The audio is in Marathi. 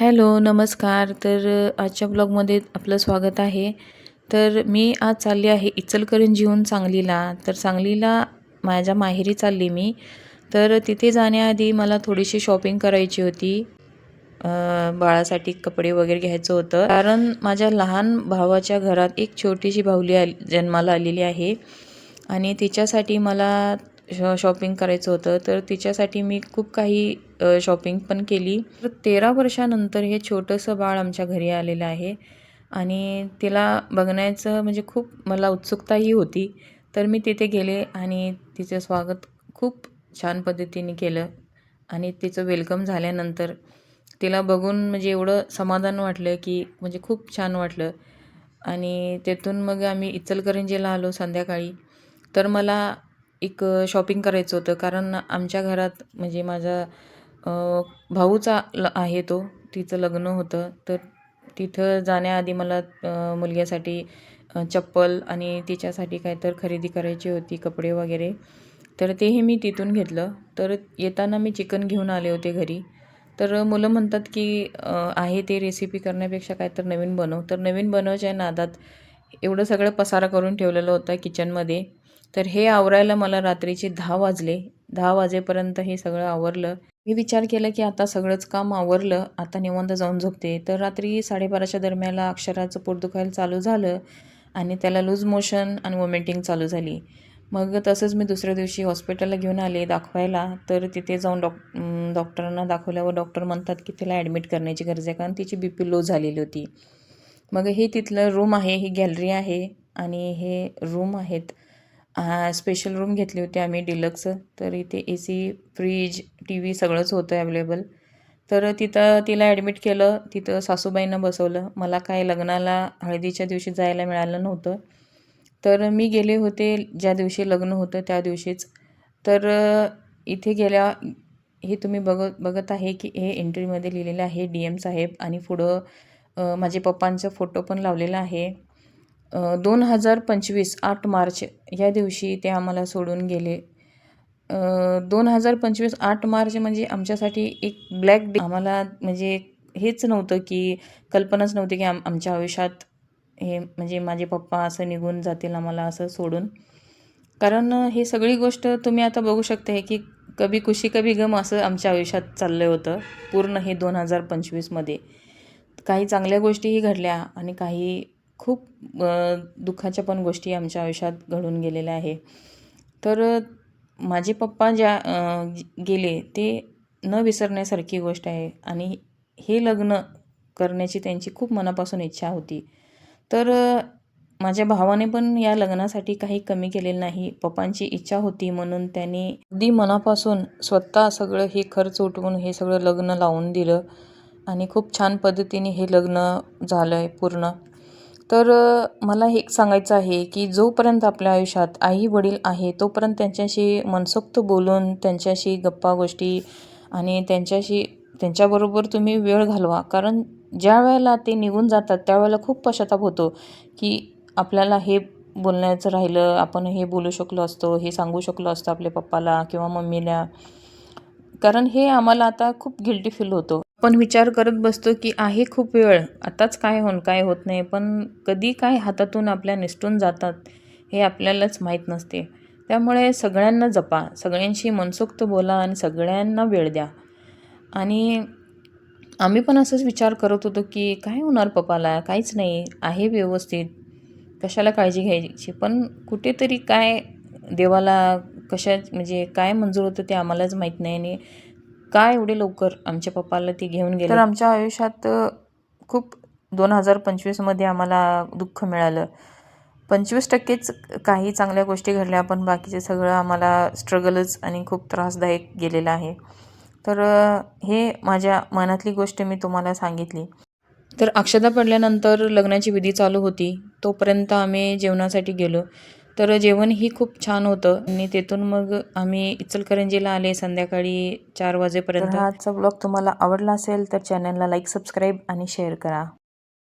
हॅलो, नमस्कार. आजच्या ब्लॉगमध्ये आपलं स्वागत आहे. मी आज चालली आहे इचलकरंजीहून सांगलीला. सांगलीला माझ्या माहेरी चालली मी. तिथे जाण्याआधी मला थोडीशी शॉपिंग करायची होती. बाळासाठी कपडे वगैरे घ्यायचं होतं. कारण माझ्या लहान भावाच्या घरात एक छोटीशी बाहुली जन्माला आलेली आहे आणि तिच्यासाठी मला शॉपिंग करायचं होतं. तिच्यासाठी मी खूप काही शॉपिंग पण केली. 13 वर्षानंतर हे छोटंसं बाळ आमच्या घरी आलेलं आहे आणि तिला बघण्याचं म्हणजे खूप मला उत्सुकताही होती. मी तिथे गेले आणि तिचं स्वागत खूप छान पद्धतीने केलं आणि तिचं वेलकम झाल्यानंतर तिला बघून म्हणजे एवढं समाधान वाटलं की म्हणजे खूप छान वाटलं. आणि तिथून मग आम्ही इचलकरंजीला आलो संध्याकाळी. मला एक शॉपिंग करायचं होतं कारण आमच्या घरात म्हणजे माझा भाऊचा आहे तो, तिचं लग्न होतं. तिथं जाण्याआधी मला मुलग्यासाठी चप्पल आणि तिच्यासाठी काहीतरी खरेदी करायची होती, कपडे वगैरे. तेही मी तिथून घेतलं. येताना मी चिकन घेऊन आले होते घरी. मुलं म्हणतात की आहे ते रेसिपी करण्यापेक्षा काहीतरी नवीन बनव. नवीन बनवायच्या नादात एवढं सगळं पसारा करून ठेवलेलं होतं किचनमध्ये. हे आवरायला मला रात्रीचे 10 वाजले. 10 वाजेपर्यंत हे सगळं आवरलं. मी विचार केला की आता सगळंच काम आवरलं, आता निवांत जाऊन झोपते. रात्री 12:30च्या दरम्यानला अक्षराचं पोट दुखायला चालू झालं आणि त्याला लूज मोशन आणि वॉमिटिंग चालू झाली. मग तसंच मी दुसऱ्या दिवशी हॉस्पिटलला घेऊन आले दाखवायला. तिथे जाऊन डॉक्टरांना दाखवल्यावर डॉक्टर म्हणतात की तिला ॲडमिट करण्याची गरज आहे कारण तिची BP लो झालेली होती. मग हे तिथलं रूम आहे, ही गॅलरी आहे आणि हे रूम आहेत. स्पेशल रूम घेतली होती आम्ही डिलक्स. इथे AC, फ्रीज, TV सगळंच होतं अवेलेबल. तिथं तिला ॲडमिट केलं. तिथं सासूबाईंना बसवलं. मला काय लग्नाला हळदीच्या दिवशी जायला मिळालं नव्हतं. मी गेले होते ज्या दिवशी लग्न होतं त्या दिवशीच. इथे गेल्या हे तुम्ही बघत आहे की हे एंट्रीमध्ये लिहिलेलं आहे DM साहेब आणि पुढं माझे पप्पांचा फोटो पण लावलेला आहे. 2025 8 मार्च या दिवशी ते आम्हाला सोडून गेले. 2025 8 मार्च म्हणजे आमच्यासाठी एक ब्लॅक डे. आम्हाला म्हणजे हेच नव्हतं की कल्पनाच नव्हती की आमच्या आयुष्यात हे म्हणजे माझे पप्पा असं निघून जातील आम्हाला असं सोडून. कारण हे सगळी गोष्ट तुम्ही आता बघू शकता की कभी खुशी कभी गम असं आमच्या आयुष्यात चाललं होतं पूर्ण हे 2025मध्ये. काही चांगल्या गोष्टीही घडल्या आणि काही खूप दुःखाच्या पण गोष्टी आमच्या आयुष्यात घडून गेलेल्या आहे. माझे पप्पा गेले ते न विसरण्यासारखी गोष्ट आहे आणि हे लग्न करण्याची त्यांची खूप मनापासून इच्छा होती. माझ्या भावाने पण या लग्नासाठी काही कमी केलेलं नाही. पप्पांची इच्छा होती म्हणून त्यांनी अगदी मनापासून स्वतः सगळं हे खर्च उठवून हे सगळं लग्न लावून दिलं आणि खूप छान पद्धतीने हे लग्न झालं आहे पूर्ण. मला हे सांगायचं आहे की जोपर्यंत आपल्या आयुष्यात आई-वडील आहे तोपर्यंत त्यांच्याशी मनसोक्त बोलून त्यांच्याशी गप्पा गोष्टी आणि त्यांच्याबरोबर तुम्ही वेळ घालवा. कारण ज्या वेळेला ते निघून जातात त्यावेळेला खूप पश्चाताप होतो की आपल्याला हे बोलण्याचं राहिलं, आपण हे बोलू शकलो असतो, हे सांगू शकलो असतो आपल्या पप्पाला किंवा मम्मीला. कारण हे आम्हाला आता खूप गिल्टी फील होतो. आपण विचार करत बसतो की आहे खूप वेळ, आताच काय होत नाही. पण कधी काय हातातून आपल्या निसटून जातात हे आपल्यालाच माहीत नसते. त्यामुळे सगळ्यांना जपा, सगळ्यांशी मनसोक्त बोला आणि सगळ्यांना वेळ द्या. आणि आम्ही पण असंच विचार करत होतो की काय होणार पप्पाला, काहीच नाही, आहे व्यवस्थित, कशाला काळजी घ्यायची. पण कुठेतरी काय देवाला म्हणजे काय मंजूर होतं ते आम्हालाच माहीत नाही आणि काय एवढे लवकर आमच्या पप्पाला ते घेऊन गेले. आमच्या आयुष्यात खूप 2025मध्ये आम्हाला दुःख मिळालं. 25%च काही चांगल्या गोष्टी घडल्या, पण बाकीचे सगळं आम्हाला स्ट्रगलच आणि खूप त्रासदायक गेलेलं आहे. हे माझ्या मनातली गोष्ट मी तुम्हाला सांगितली. अक्षता पडल्यानंतर लग्नाची विधी चालू होती. तोपर्यंत आम्ही जेवणासाठी गेलो. जेवणही खूप छान होतं आणि तिथून मग आम्ही इचलकरंजीला आले संध्याकाळी 4 वाजेपर्यंत. आजचा ब्लॉग तुम्हाला आवडला असेल तर चॅनलला लाईक, सबस्क्राईब आणि शेअर करा.